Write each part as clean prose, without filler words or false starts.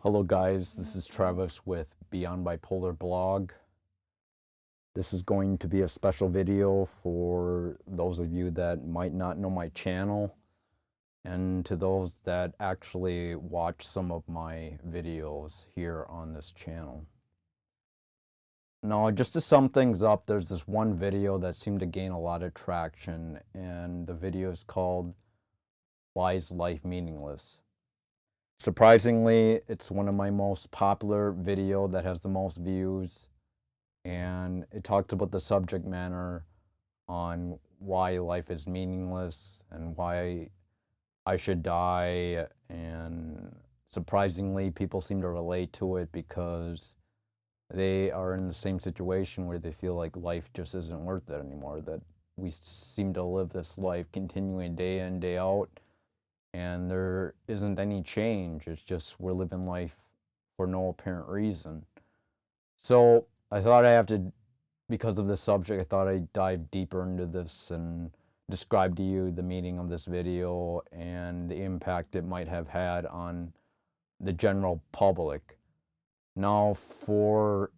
Hello guys, this is Travis with Beyond Bipolar blog. This is going to be a special video for those of you that might not know my channel and to those that actually watch some of my videos here on this channel. Now, just to sum things up, there's this one video that seemed to gain a lot of traction, and the video is called "Why is Life Meaningless?" Surprisingly, it's one of my most popular video that has the most views, and it talks about the subject matter on why life is meaningless and why I should die. And surprisingly, people seem to relate to it because they are in the same situation where they feel like life just isn't worth it anymore, that we seem to live this life continuing day in, day out, and there isn't any change. It's just we're living life for no apparent reason. So I thought because of this subject, I thought I'd dive deeper into this and describe to you the meaning of this video and the impact it might have had on the general public. Now, for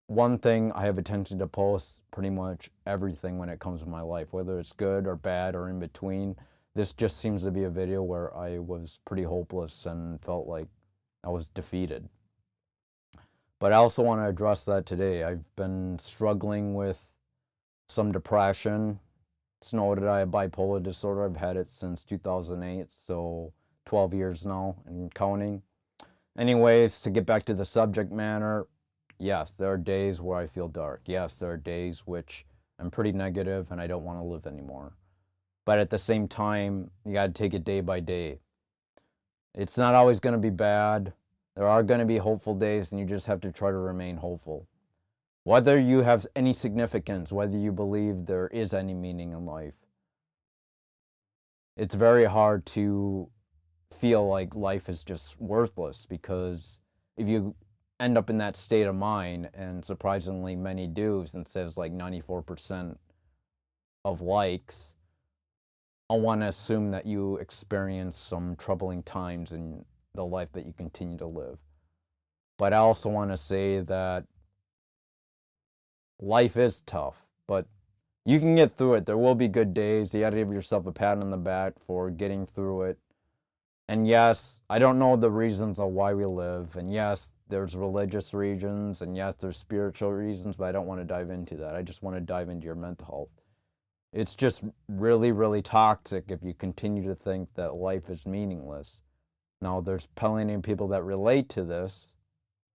one thing, I have a tendency to post pretty much everything when it comes to my life, whether it's good or bad or in between. This just seems to be a video where I was pretty hopeless and felt like I was defeated. But I also want to address that today. I've been struggling with some depression. It's noted I have bipolar disorder. I've had it since 2008, so 12 years now and counting. Anyways, to get back to the subject matter, yes, there are days where I feel dark. Yes, there are days which I'm pretty negative and I don't want to live anymore. But at the same time, you got to take it day by day. It's not always going to be bad. There are going to be hopeful days, and you just have to try to remain hopeful. Whether you have any significance, whether you believe there is any meaning in life, it's very hard to feel like life is just worthless, because if you end up in that state of mind, and surprisingly many do, since there's like 94% of likes, I want to assume that you experience some troubling times in the life that you continue to live. But I also want to say that life is tough, but you can get through it. There will be good days. You got to give yourself a pat on the back for getting through it. And yes, I don't know the reasons of why we live. And yes, there's religious reasons. And yes, there's spiritual reasons, but I don't want to dive into that. I just want to dive into your mental health. It's just really, really toxic if you continue to think that life is meaningless. Now, there's plenty of people that relate to this,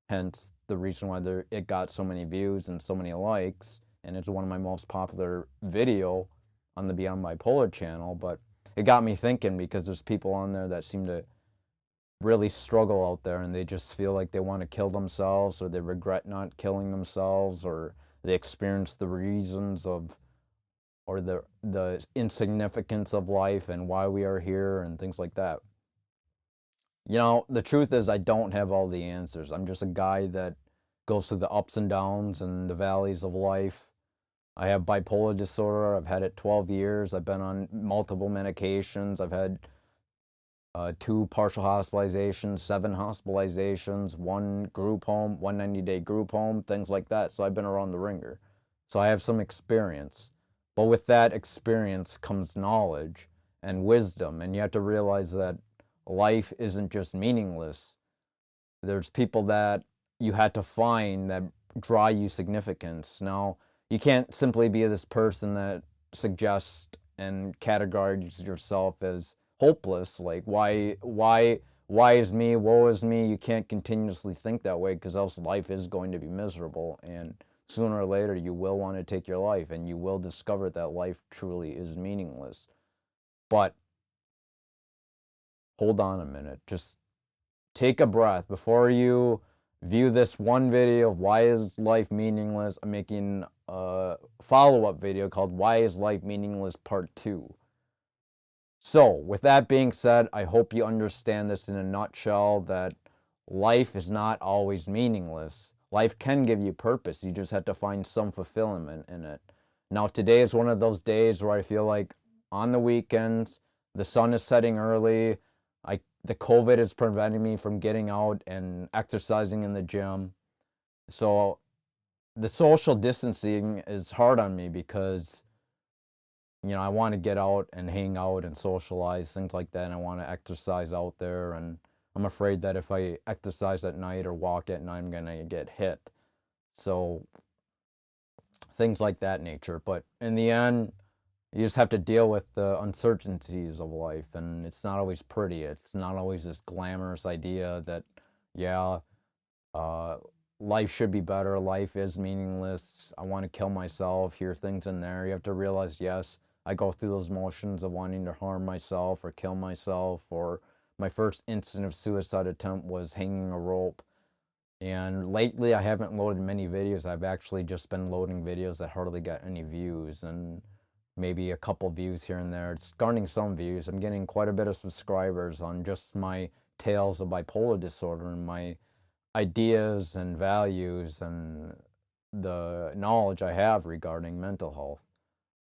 hence the reason why it got so many views and so many likes, and it's one of my most popular video on the Beyond Bipolar channel. But it got me thinking, because there's people on there that seem to really struggle out there, and they just feel like they want to kill themselves, or they regret not killing themselves, or they experience the reasons of, or the insignificance of life and why we are here and things like that. You know, the truth is I don't have all the answers. I'm just a guy that goes through the ups and downs and the valleys of life. I have bipolar disorder. I've had it 12 years. I've been on multiple medications. I've had 2 partial hospitalizations, 7 hospitalizations, 1 group home, 1 90-day group home, things like that. So I've been around the ringer. So I have some experience. But with that experience comes knowledge and wisdom. And you have to realize that life isn't just meaningless. There's people that you had to find that draw you significance. Now, you can't simply be this person that suggests and categorizes yourself as hopeless. Like, why is me, woe is me? You can't continuously think that way, because else life is going to be miserable, and sooner or later you will want to take your life, and you will discover that life truly is meaningless. But hold on a minute. Just take a breath before you view this one video of why is life meaningless. I'm making a follow-up video called Why is Life Meaningless Part 2. So, with that being said, I hope you understand this in a nutshell, that life is not always meaningless. Life can give you purpose. You just have to find some fulfillment in it. Now, today is one of those days where I feel like on the weekends, the sun is setting early. the COVID is preventing me from getting out and exercising in the gym. So the social distancing is hard on me because, I want to get out and hang out and socialize, things like that. And I want to exercise out there. And I'm afraid that if I exercise at night or walk at night, I'm going to get hit. So things like that nature. But in the end, you just have to deal with the uncertainties of life. And it's not always pretty. It's not always this glamorous idea that, yeah, uh, life should be better. Life is meaningless. I want to kill myself. Hear things in there. You have to realize, yes, I go through those motions of wanting to harm myself or kill myself. Or my first instant of suicide attempt was hanging a rope. And lately, I haven't loaded many videos. I've actually just been loading videos that hardly got any views, and maybe a couple views here and there. It's garnering some views. I'm getting quite a bit of subscribers on just my tales of bipolar disorder and my ideas and values and the knowledge I have regarding mental health.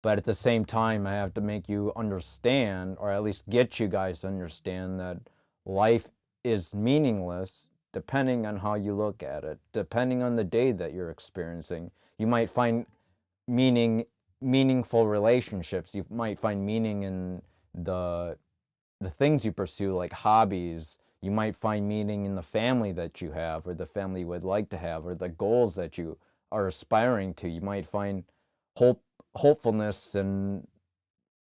But at the same time, I have to make you understand, or at least get you guys to understand, that life is meaningless depending on how you look at it, depending on the day that you're experiencing. You might find meaningful relationships. You might find meaning in the things you pursue, like hobbies. You might find meaning in the family that you have, or the family you would like to have, or the goals that you are aspiring to. You might find hopefulness in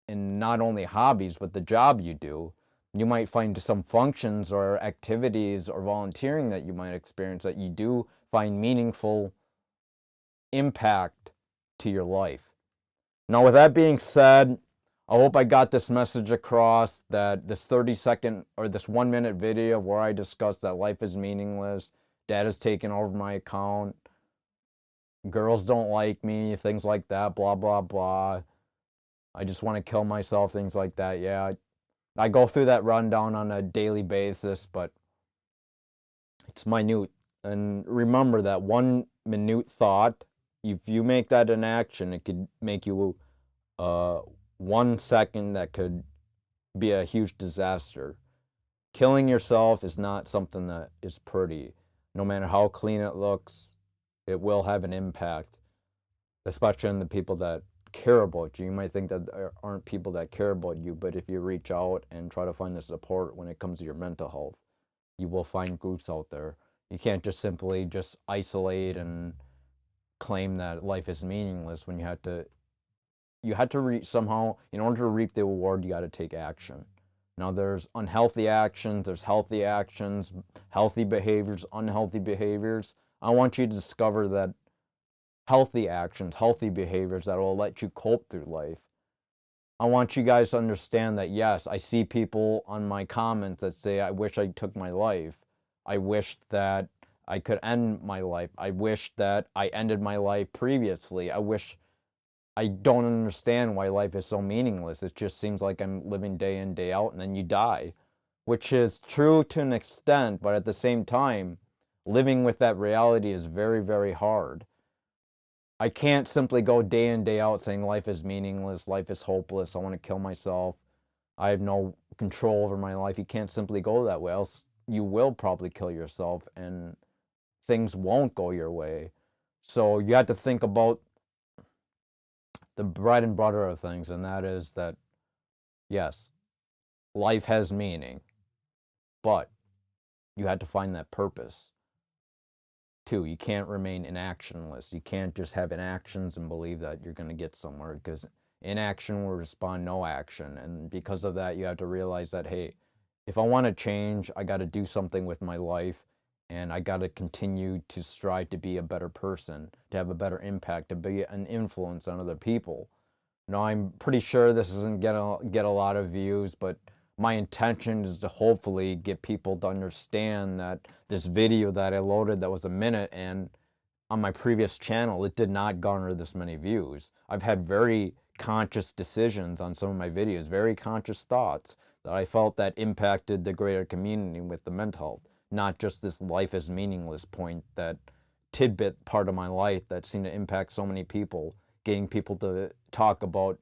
not only hobbies, but the job you do. You might find some functions or activities or volunteering that you might experience that you do find meaningful impact to your life. Now, with that being said, I hope I got this message across, that this 30-second or this 1-minute video where I discuss that life is meaningless, dad has taken over my account, girls don't like me, things like that, blah, blah, blah. I just want to kill myself, things like that. Yeah, I go through that rundown on a daily basis, but it's minute. And remember that one minute thought, if you make that an action, it could make you 1 second that could be a huge disaster. Killing yourself is not something that is pretty. No matter how clean it looks, it will have an impact, especially on the people that care about you. You might think that there aren't people that care about you, but if you reach out and try to find the support when it comes to your mental health, you will find groups out there. You can't just simply just isolate and claim that life is meaningless when you had to reach somehow. In order to reap the reward, you got to take action. Now, there's unhealthy actions, there's healthy actions, healthy behaviors, unhealthy behaviors. I want you to discover that healthy actions, healthy behaviors that will let you cope through life. I want you guys to understand that, yes, I see people on my comments that say, I wish I took my life. I wish that I could end my life. I wish that I ended my life previously. I don't understand why life is so meaningless. It just seems like I'm living day in, day out, and then you die, which is true to an extent, but at the same time, living with that reality is very, very hard. I can't simply go day in, day out saying life is meaningless, life is hopeless, I want to kill myself, I have no control over my life. You can't simply go that way, else you will probably kill yourself and things won't go your way. So you have to think about the bread and butter of things, and that is that, yes, life has meaning, but you had to find that purpose too. You can't remain inactionless. You can't just have inactions and believe that you're going to get somewhere, because inaction will respond no action. And because of that, you have to realize that, hey, if I want to change, I got to do something with my life, and I got to continue to strive to be a better person, to have a better impact, to be an influence on other people. Now, I'm pretty sure this isn't gonna get a lot of views, but my intention is to hopefully get people to understand that this video that I loaded that was a minute, and on my previous channel, it did not garner this many views. I've had very conscious decisions on some of my videos, very conscious thoughts that I felt that impacted the greater community with the mental health, not just this life is meaningless point, that tidbit part of my life that seemed to impact so many people, getting people to talk about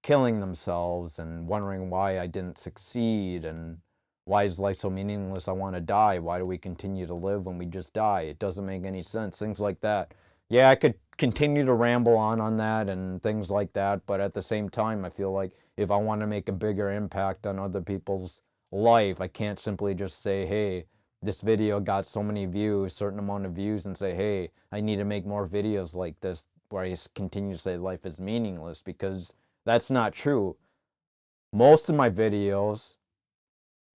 killing themselves and wondering why I didn't succeed, and Why is life so meaningless? I want to die. Why do we continue to live when we just die? It doesn't make any sense. Things like that. Yeah, I could continue to ramble on that and things like that, but at the same time, I feel like if I want to make a bigger impact on other people's life, I can't simply just say, hey, this video got so many views, certain amount of views, and say, hey, I need to make more videos like this where I continue to say life is meaningless, because that's not true. Most of my videos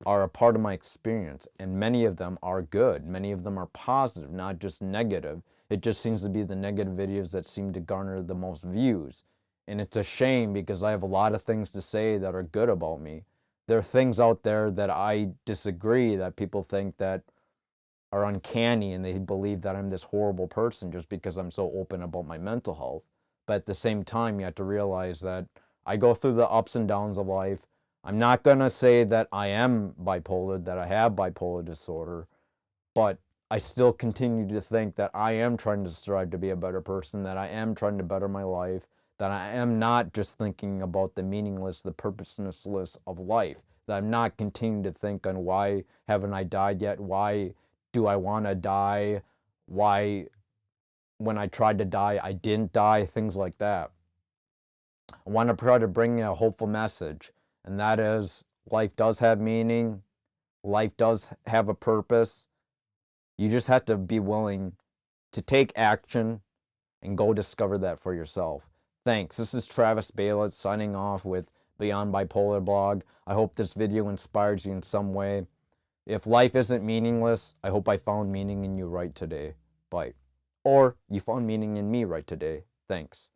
are a part of my experience, and many of them are good. Many of them are positive, not just negative. It just seems to be the negative videos that seem to garner the most views. And it's a shame, because I have a lot of things to say that are good about me. There are things out there that I disagree, that people think that are uncanny, and they believe that I'm this horrible person just because I'm so open about my mental health. But at the same time, you have to realize that I go through the ups and downs of life. I'm not going to say that I am bipolar, that I have bipolar disorder, but I still continue to think that I am trying to strive to be a better person, that I am trying to better my life, that I am not just thinking about the meaningless, the purposelessness of life, that I'm not continuing to think on why haven't I died yet? Why do I want to die? Why, when I tried to die, I didn't die? Things like that. I want to try to bring a hopeful message, and that is life does have meaning, life does have a purpose. You just have to be willing to take action and go discover that for yourself. Thanks. This is Travis Baylett signing off with Beyond Bipolar Blog. I hope this video inspires you in some way. If life isn't meaningless, I hope I found meaning in you right today. Bye. Or you found meaning in me right today. Thanks.